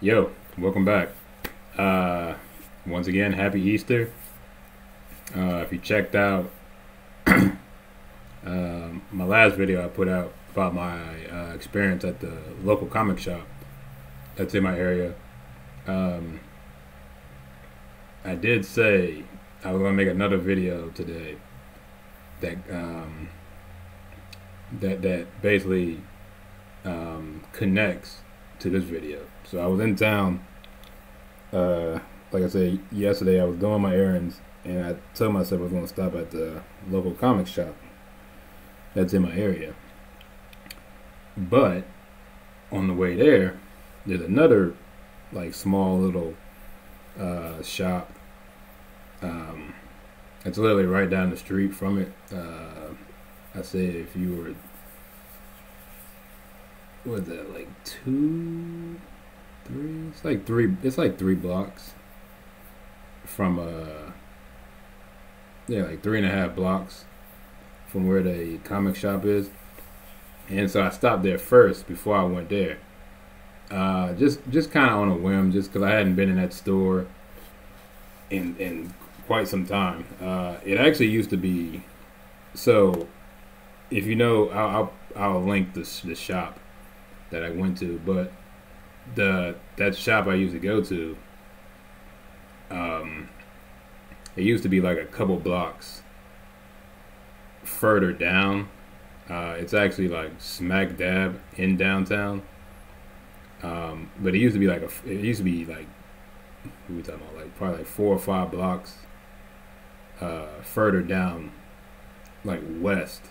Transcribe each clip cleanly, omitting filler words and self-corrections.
Yo, welcome back. Uh, Once again, happy Easter. If you checked out my last video I put out about my experience at the local comic shop that's in my area, um, I did say I was gonna make another video today that that basically connects to this video. So I was in town. Like I said yesterday, I was doing my errands, and I told myself I was going to stop at the local comic shop that's in my area. But on the way there, there's another like small little shop. It's literally right down the street from it. I say if you were, what was that, like two, three? It's like three. It's like 3 blocks from yeah, like 3.5 blocks from where the comic shop is. And so I stopped there first before I went there. Just kind of on a whim, just because I hadn't been in that store in quite some time. It actually used to be. So if you know, I'll link the shop that I went to, but that shop I used to go to, it used to be like a couple blocks further down. It's actually like smack dab in downtown. But it used to be like it used to be like, what are we talking about? Like probably like 4 or 5 blocks further down, like west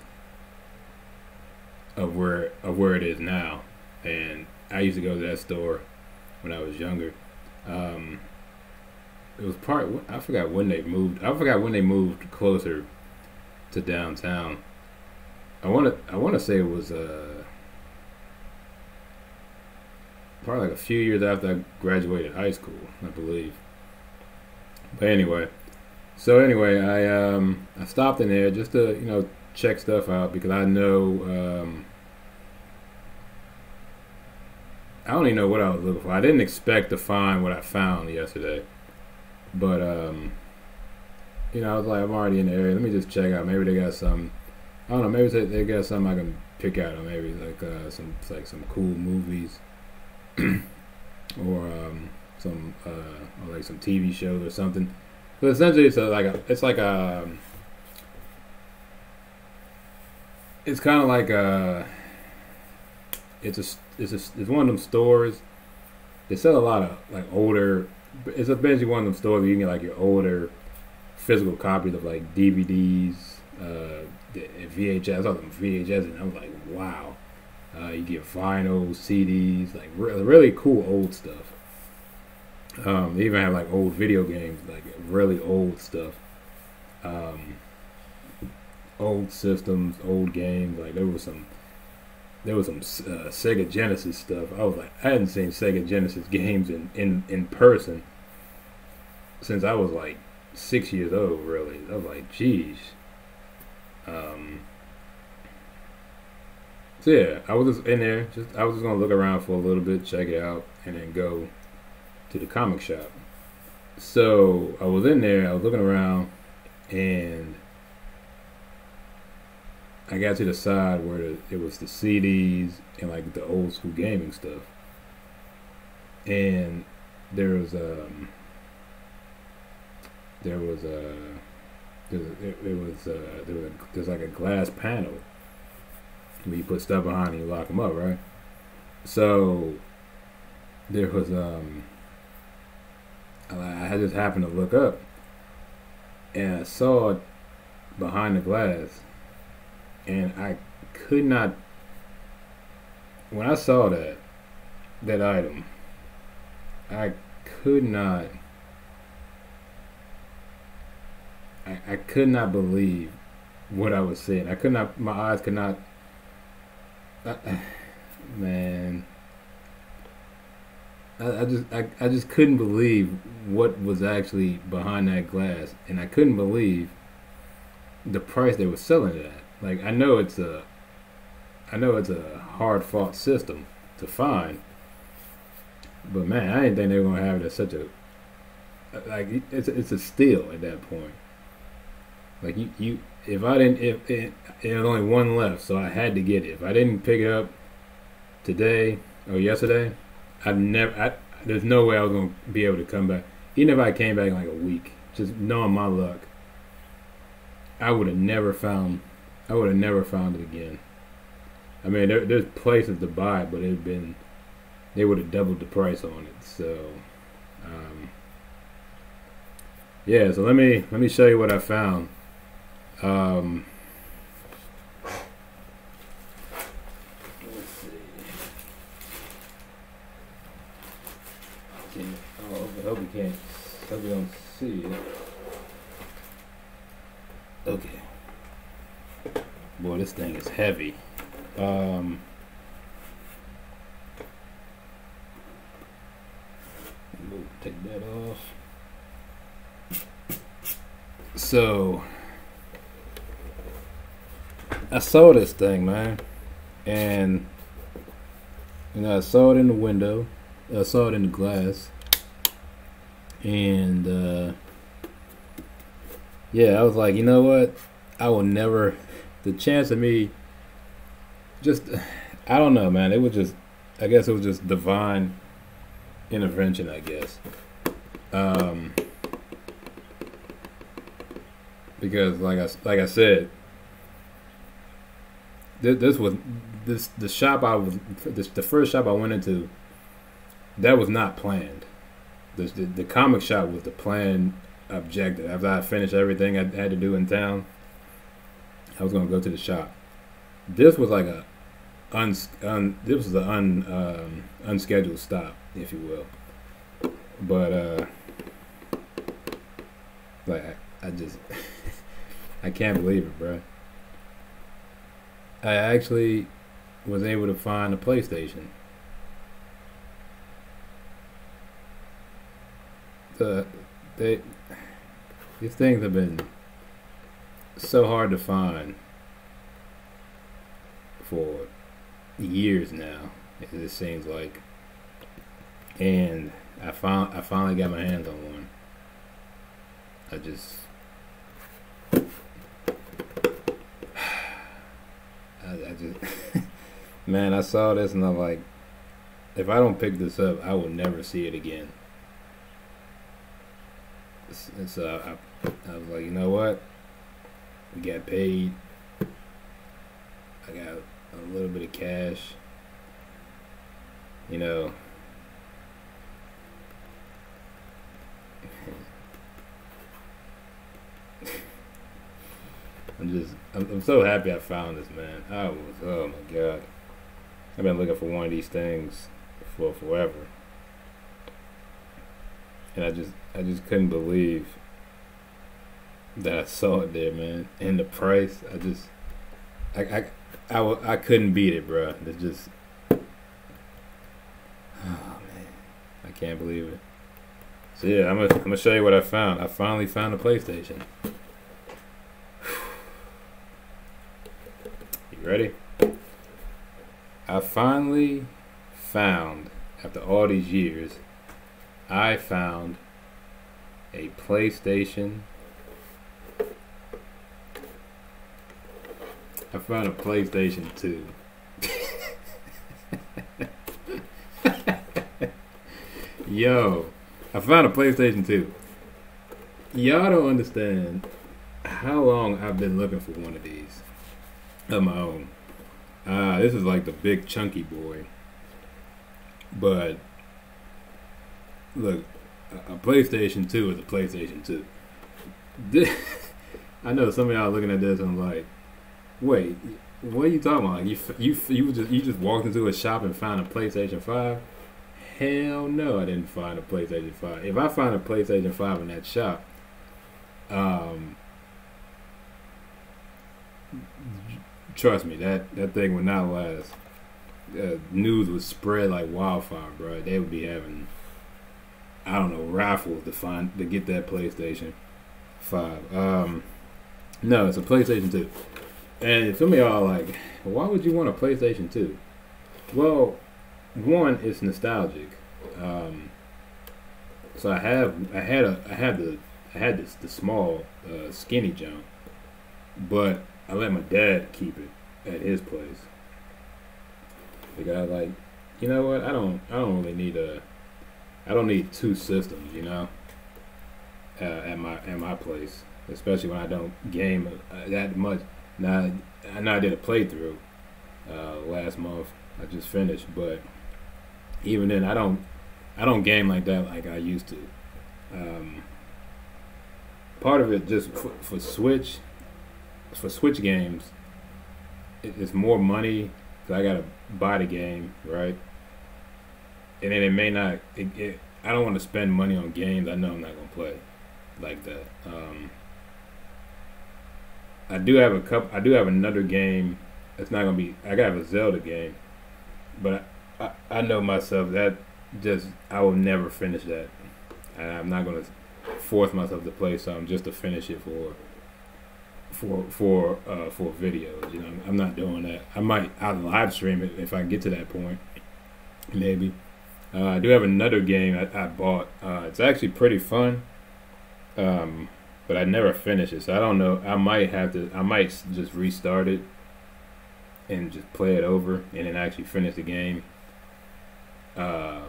of where it is now. And I used to go to that store when I was younger. It was I forgot when they moved. I forgot when they moved closer to downtown. I want to say it was probably like a few years after I graduated high school, I believe. But anyway, I stopped in there just to check stuff out, because I know I don't even know what I was looking for. I didn't expect to find what I found yesterday, but I was like, I'm already in the area. Let me just check out. Maybe they got some. I don't know. Maybe they got something I can pick out, or maybe like some cool movies, or or like some TV shows or something. But essentially, it's kind of like it's one of them stores. They sell a lot of like older. It's basically one of them stores where you can get like your older physical copies of like DVDs, VHS. I saw them VHS, and I was like, wow. You get vinyl, CDs, like really cool old stuff. They even have like old video games, like really old stuff. Old systems, old games. Like there was some Sega Genesis stuff. I was like, I hadn't seen Sega Genesis games in person since I was like 6 years old. Really, I was like, geez. So yeah, I was just in there. I was just gonna look around for a little bit, check it out, and then go to the comic shop. So I was in there. I was looking around, and I got to the side where it was the CDs and like the old school gaming stuff, and there was there's like a glass panel where you put stuff behind and you lock them up, right? So there was I just happened to look up, and I saw it behind the glass. And I could not, when I saw that item, I could not, I could not believe what I was seeing. I could not, my eyes could not, man, I just couldn't believe what was actually behind that glass. And I couldn't believe the price they were selling it at. Like, I know it's a hard fought system to find, But man, I didn't think they were gonna have it at such a like it's a steal at that point. Like you if I didn't if it, there was only one left, so I had to get it. If I didn't pick it up today or yesterday, there's no way I was gonna be able to come back. Even if I came back in like a week, just knowing my luck, I would have never found. I would have never found it again. I mean, there's places to buy it, but they would have doubled the price on it. So, um, yeah. So let me show you what I found. Um, let's see. I hope you can't. Hope you don't see it. Okay. Boy, this thing is heavy. Um, we'll take that off. So, I saw this thing, man, and I saw it in the window. I saw it in the glass, and yeah, I was like, you know what? I will never. The chance of me, just, I don't know, man. It was just, I guess it was just divine intervention, I guess. Because like I said, the shop the first shop I went into, that was not planned. The comic shop was the planned objective. After I finished everything I had to do in town, I was gonna go to the shop. This was like unscheduled stop, if you will. But like I just I can't believe it, bro. I actually was able to find a PlayStation. These things have been so hard to find for years now. It seems like, and I finally got my hands on one. I just man, I saw this and I'm like, if I don't pick this up, I will never see it again. So I was like, you know what? We got paid. I got a little bit of cash. You know. I'm so happy I found this, man. Oh my God. I've been looking for one of these things for forever. And I just couldn't believe that I saw it there, man. And the price, I couldn't beat it, bro. It's just, oh man, I can't believe it. So yeah, I'm gonna show you what I found. I finally found a PlayStation. You ready? I finally found, after all these years, I found a PlayStation. I found a PlayStation 2. Yo, I found a PlayStation 2. Y'all don't understand how long I've been looking for one of these of my own. This is like the big chunky boy. But look, a PlayStation 2 is a PlayStation 2. I know some of y'all looking at this and I'm like, wait, what are you talking about? Like you just walked into a shop and found a PlayStation 5? Hell no, I didn't find a PlayStation 5. If I find a PlayStation 5 in that shop, trust me, that thing would not last. News would spread like wildfire, bro. They would be having, I don't know, raffles to get that PlayStation 5. No, it's a PlayStation 2. And some of y'all are like, why would you want a PlayStation 2? Well, one, it's nostalgic. Um, so I had the small skinny jump, but I let my dad keep it at his place. The guy like, you know what? I don't need two systems, you know, at my place, especially when I don't game that much. Now I know I did a playthrough last month. I just finished, but even then, I don't game like that like I used to. Um, Part of it just for Switch games, it's more money. 'Cause I gotta buy the game, right? And then it may not. I don't want to spend money on games I know I'm not gonna play like that. I do have another game. It's not gonna be. I got a Zelda game, but I know myself that just I will never finish that. And I'm not gonna force myself to play something just to finish it for videos. You know, I'm not doing that. I'll live stream it if I get to that point, maybe. I do have another game I bought. It's actually pretty fun, but I never finished it, so I don't know. I might just restart it and just play it over, and then actually finish the game, uh,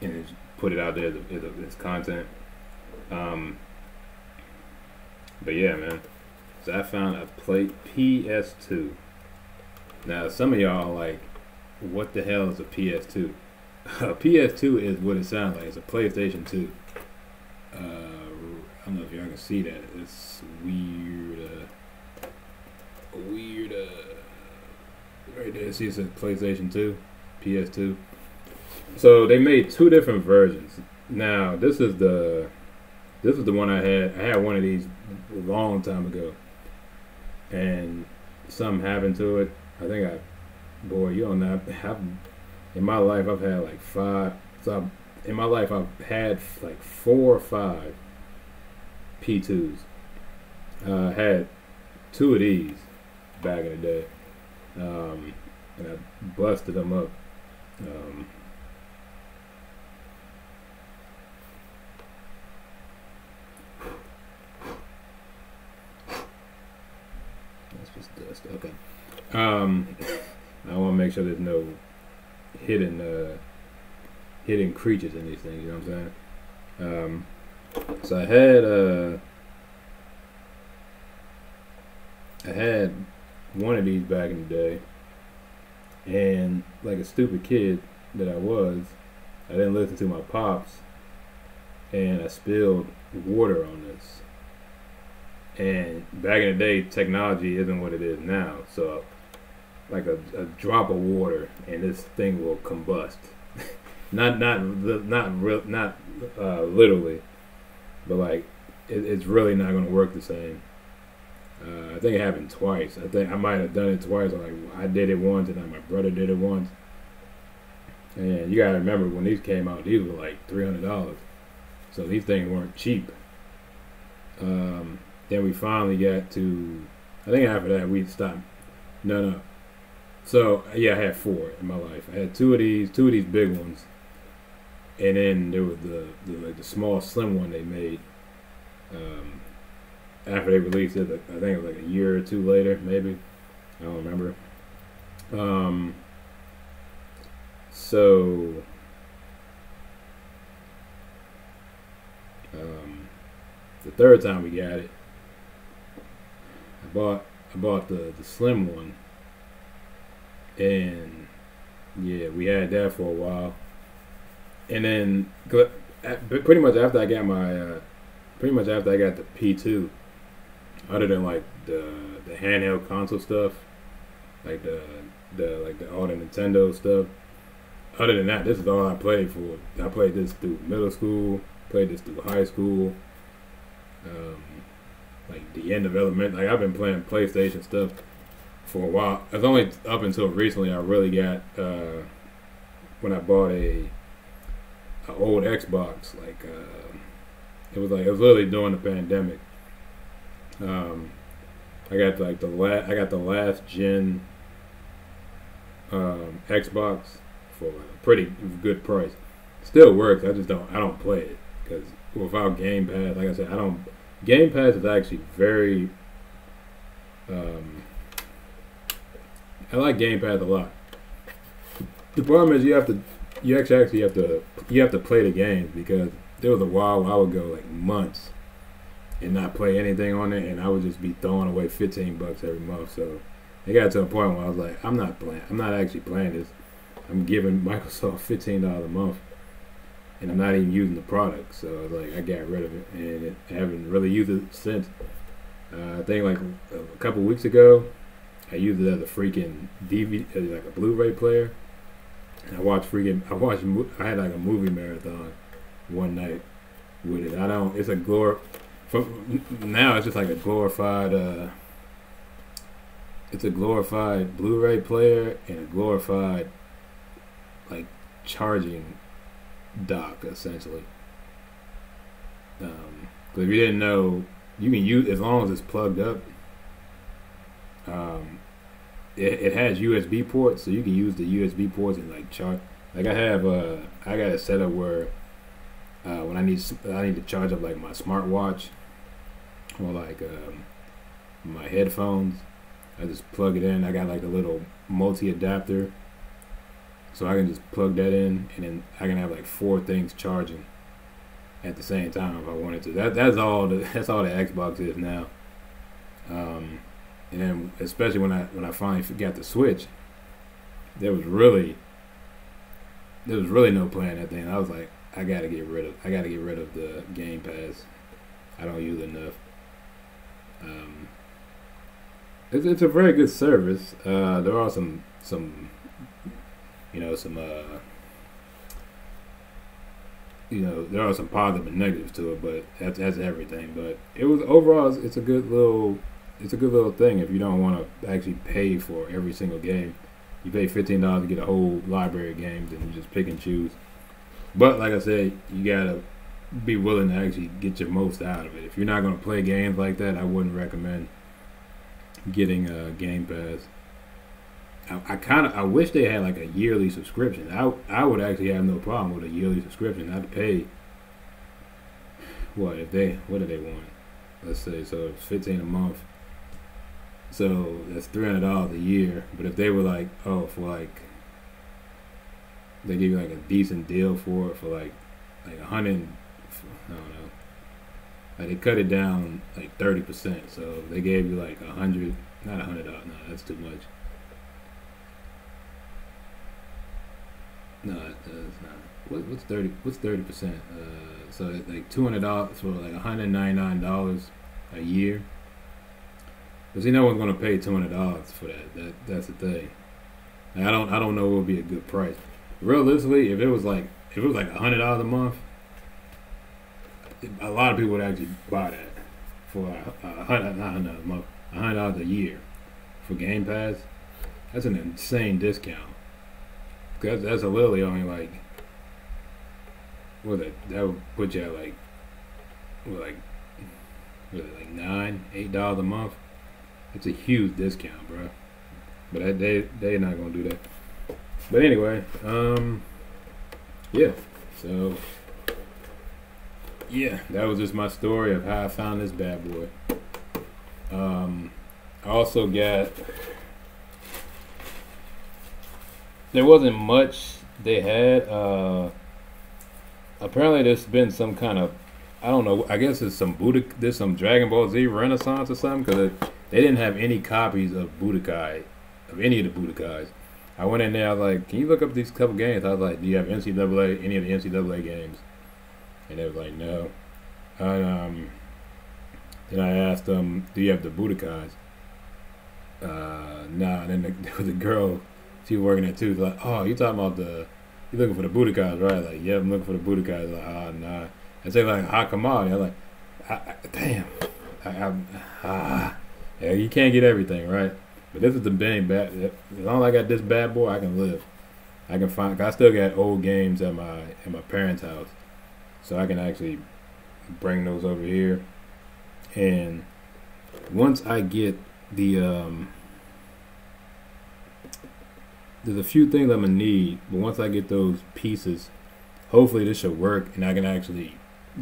and then just put it out there as content. Um, but yeah, man. So I found a PS2. Now some of y'all are like, what the hell is a PS2? A PS2 is what it sounds like. It's a PlayStation 2. I don't know if y'all can see that. It's weird. Right there. See, it says PlayStation 2, PS2. So they made two different versions. Now this is the one I had. I had one of these a long time ago, and something happened to it. I think boy, you don't know. In my life, I've had like five. So in my life, I've had like 4 or 5 P2s. I had 2 of these back in the day, and I busted them up. Um, that's just dust. Okay. I want to make sure there's no hidden creatures in these things. You know what I'm saying? So I had one of these back in the day, and like a stupid kid that I was, I didn't listen to my pops, and I spilled water on this. And back in the day, technology isn't what it is now. So, like a drop of water, and this thing will combust. not literally, but like it's really not going to work the same. I think it happened twice. I think I might have done it twice. Like I did it once, and then my brother did it once. And you gotta remember when these came out, these were like $300. So these things weren't cheap. Then we finally got to. I think after that we stopped. No. So yeah, I had 4 in my life. I had two of these big ones, and then there was the small slim one they made. After they released it, I think it was like a year or 2 later, maybe. I don't remember. So the third time we got it, I bought the slim one, and yeah, we had that for a while, and then pretty much after I got the P2, other than like the handheld console stuff, like all the Nintendo stuff. Other than that, this is all I played for. I played this through middle school, played this through high school, like the end of elementary. Like I've been playing PlayStation stuff for a while. It's only up until recently I really got when I bought a old Xbox. Like it was literally during the pandemic. I got the last gen Xbox. for a pretty good price. Still works. I don't play it because without Game Pass, like I said, I don't. Game Pass is actually very. I like Game Pass a lot. The problem is you have to play the games because there was a while I would go like months and not play anything on it, and I would just be throwing away $15 every month. So it got to a point where I was like, I'm not actually playing this. I'm giving Microsoft $15 a month, and I'm not even using the product. So like I got rid of it, and I haven't really used it since. I think like a couple weeks ago, I used it as a freaking DVD, like a Blu-ray player. And I had like a movie marathon one night with it. Now it's just like a glorified, it's a glorified Blu-ray player and a glorified like charging dock essentially. If you didn't know, you can use as long as it's plugged up. It has USB ports, so you can use the USB ports and like charge. Like I got a setup where when I need to charge up like my smartwatch or like my headphones, I just plug it in. I got like a little multi adapter, so I can just plug that in, and then I can have like 4 things charging at the same time if I wanted to. That's all the Xbox is now. And then especially when I finally got the Switch, there was really no playing that thing. I was like, I gotta get rid of the Game Pass. I don't use it enough. It's a very good service. There are some there are some positive and negatives to it, but that's everything. But it was overall, it's a good little thing if you don't want to actually pay for every single game. You pay $15 to get a whole library of games, and you just pick and choose. But like I said, you gotta be willing to actually get your most out of it. If you're not gonna play games like that, I wouldn't recommend getting a Game Pass. I wish they had like a yearly subscription. I would actually have no problem with a yearly subscription. I'd pay what do they want? Let's say so it's $15 a month. So that's $300 a year. But if they were like, they give you like a decent deal for it for like 100, I don't know. Like they cut it down like 30%. So they gave you like not $100. No, that's too much. No, it's not. What's 30? What's 30%? So it's like $200 for like $199 a year. But see, no one's gonna pay $200 for that. That's the thing. Like, I don't know what would be a good price. Realistically, if it was like $100 a month, a lot of people would actually buy that for $100 a month, $100 a year for Game Pass. That's an insane discount. That's a literally only like that would put you at like $9-8 a month. It's a huge discount, bro. But they're not gonna do that. But anyway, yeah. So yeah, that was just my story of how I found this bad boy. I also got. There wasn't much they had. Apparently, there's been some kind of, I don't know. I guess there's some Dragon Ball Z Renaissance or something because they didn't have any copies of Budokai, of any of the Budokais. I went in there. I was like, "Can you look up these couple games?" I was like, "Do you have any of the NCAA games?" And they was like, "No." And, then I asked them, "Do you have the Budokais?" Nah. And then there was a girl. She was working there too. Like, "Oh, you talking about you looking for the Budokais, right?" Like, "Yeah, I'm looking for the Budokais." Like, nah. I say like Hakamari. I'm like, damn. Yeah, you can't get everything, right? But this is the bang bad. As long as I got this bad boy, I can live. I can find. I still got old games at my parents' house, so I can actually bring those over here. And once I get the there's a few things I'm gonna need, but once I get those pieces, hopefully this should work, and I can actually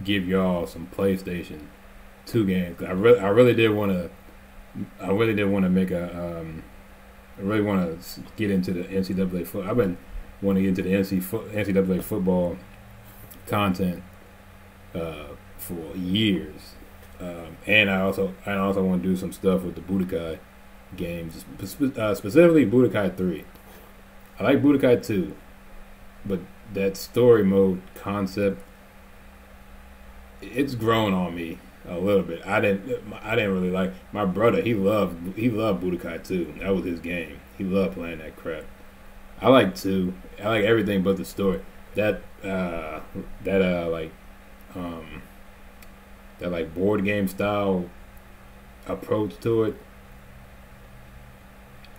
give y'all some PlayStation 2 games. I really did want to. I really did want to make a. I really want to get into the NCAA football. I've been wanting to get into the NCAA football content for years, and I also want to do some stuff with the Budokai games, specifically Budokai 3. I like Budokai 2, but that story mode concept, it's grown on me a little bit. I didn't really like my brother. He loved Budokai 2. That was his game. He loved playing that crap. I like 2. I like everything but the story. That board game style approach to it.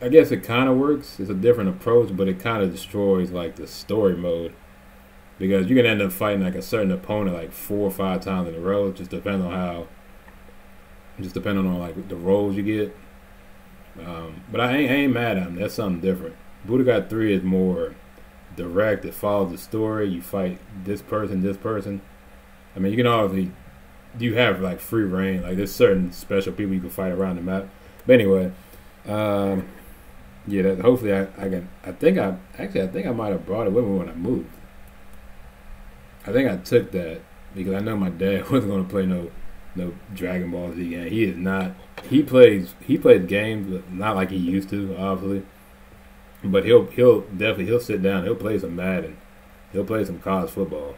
I guess it kind of works. It's a different approach, but it kind of destroys like the story mode, because you can end up fighting like a certain opponent like 4 or 5 times in a row, just depending on like the rolls you get. But I ain't mad at them. That's something different. Budokai 3 is more direct. It follows the story. You fight this person. I mean, you can obviously, you have like free reign. Like there's certain special people you can fight around the map. But anyway, yeah. Hopefully I can. I think I might have brought it with me when I moved. I think I took that because I know my dad wasn't going to play no Dragon Ball Z game. He is not. He plays games, but not like he used to, obviously. But he'll sit down. He'll play some Madden. He'll play some college football.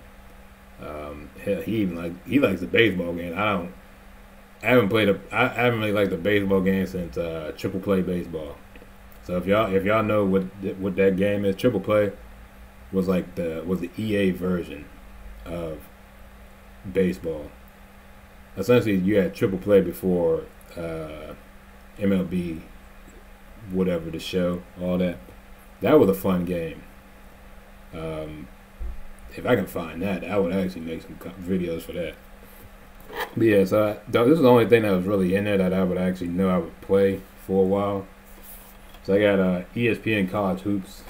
Hell, he likes the baseball game. I haven't really liked the baseball game since Triple Play Baseball. So if y'all know what that game is, Triple Play was the EA version of baseball. Essentially, you had Triple Play before MLB, whatever the show, all that. That was a fun game. If I can find that, I would actually make some videos for that. But yeah, so this is the only thing that was really in there that I would actually know I would play for a while. So I got ESPN College Hoops.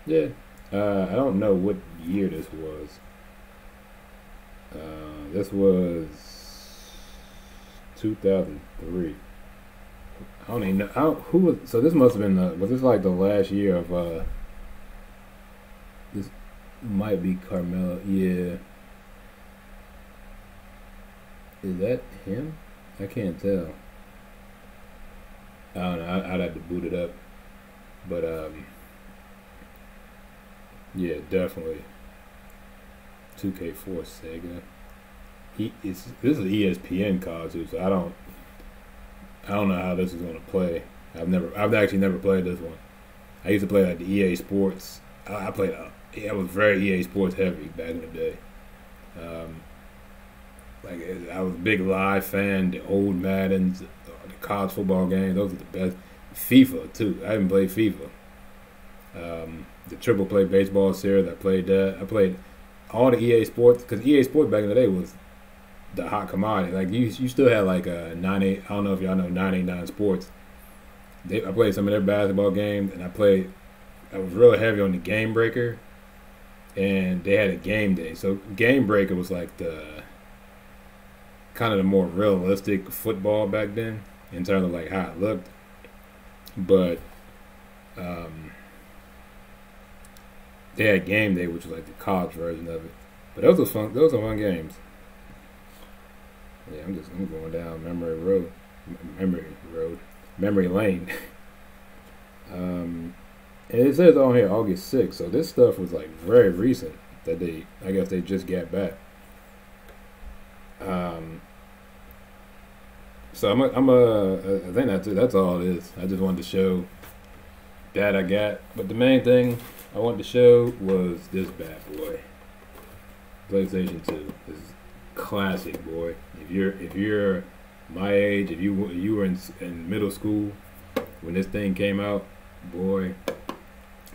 Yeah, I don't know what year this was. This was 2003. I don't even know who was. So this must have been. Was this like the last year of? This might be Carmelo. Yeah. Is that him? I can't tell. I don't know. I'd have to boot it up. But yeah, definitely. 2K4 Sega. This is ESPN college, so I don't know how this is gonna play. I've actually never played this one. I used to play like the EA Sports. I played. I was very EA Sports heavy back in the day. I was a big Live fan. The old Maddens, the college football games. Those are the best. FIFA too. I haven't played FIFA. The Triple Play Baseball series. I played that. I played all the EA Sports, because EA Sports back in the day was the hot commodity. Like you still had like a 98. I don't know if y'all know 989 Sports. I played some of their basketball games, and I was real heavy on the Game Breaker, and they had a game day. So Game Breaker was like the kind of the more realistic football back then in terms of like how it looked. But they had Game Day, which was like the college version of it. But those were fun. Those are fun games. Yeah, I'm going down memory lane. And it says on here August 6th, so this stuff was like very recent that I guess they just got back. So I think that's it. That's all it is. I just wanted to show that I got, but the main thing I wanted to show was this bad boy, PlayStation 2. This is classic, boy. If you're my age, if you were in middle school when this thing came out, boy,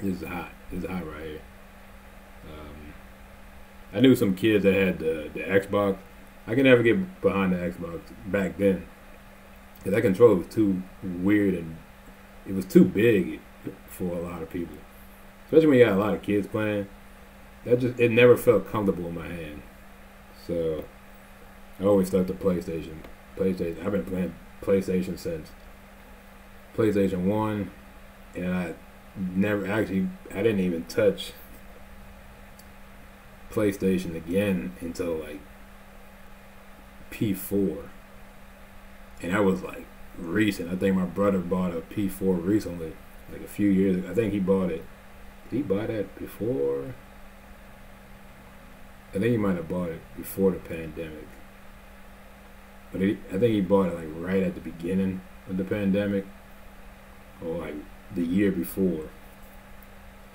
this is hot. This is hot right here. I knew some kids that had the Xbox. I could never get behind the Xbox back then, because that controller was too weird and it was too big for a lot of people, especially when you got a lot of kids playing. It never felt comfortable in my hand. So I always stuck to PlayStation. I've been playing PlayStation since PlayStation 1, and I didn't even touch PlayStation again until like P4, and that was like recent. I think my brother bought a P4 recently, like a few years ago. I think he bought it. Did he buy that before? I think he might have bought it before the pandemic, but I think he bought it like right at the beginning of the pandemic, or like the year before,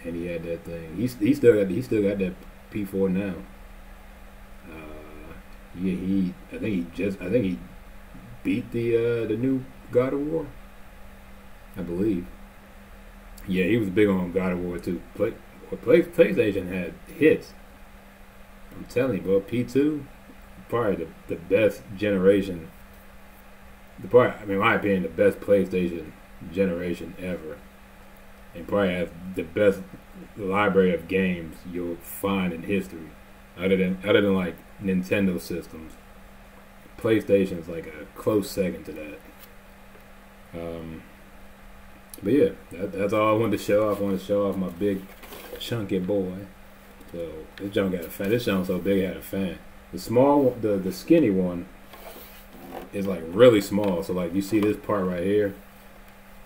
and he had that thing. He still got that P4 now. Yeah, I think he beat the new God of War, I believe. Yeah, he was big on God of War too. PlayStation had hits. I'm telling you, bro. P2, probably the best generation. In my opinion, the best PlayStation generation ever, and probably has the best library of games you'll find in history, other than like Nintendo systems. PlayStation's like a close second to that. But yeah, that's all I wanted to show off. I wanted to show off my big chunky boy. So this junk got a fan. This junk so big it had a fan. The small, the skinny one is like really small. So like you see this part right here,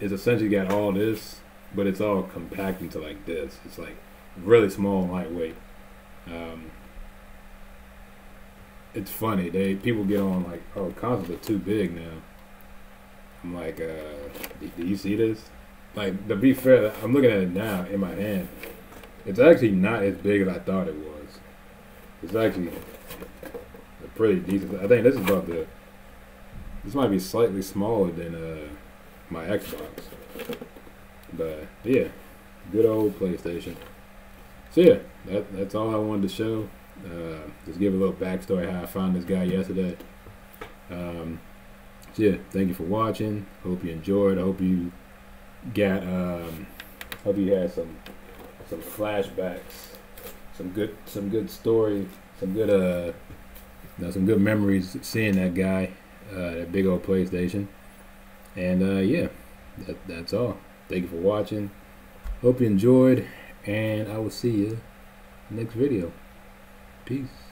it's essentially got all this, but it's all compact into like this. It's like really small and lightweight. It's funny. People get on like, oh, consoles are too big now. I'm like, do you see this? Like, to be fair, I'm looking at it now in my hand. It's actually not as big as I thought it was. It's actually a pretty decent. I think this might be slightly smaller than my Xbox. But yeah, good old PlayStation. So yeah, that's all I wanted to show. Just give a little backstory how I found this guy yesterday. So yeah, thank you for watching. Hope you enjoyed. I hope you got hope you had some flashbacks, some good story, some good memories seeing that guy, that big old PlayStation. And yeah, that's all. Thank you for watching. Hope you enjoyed, and I will see you next video. Peace.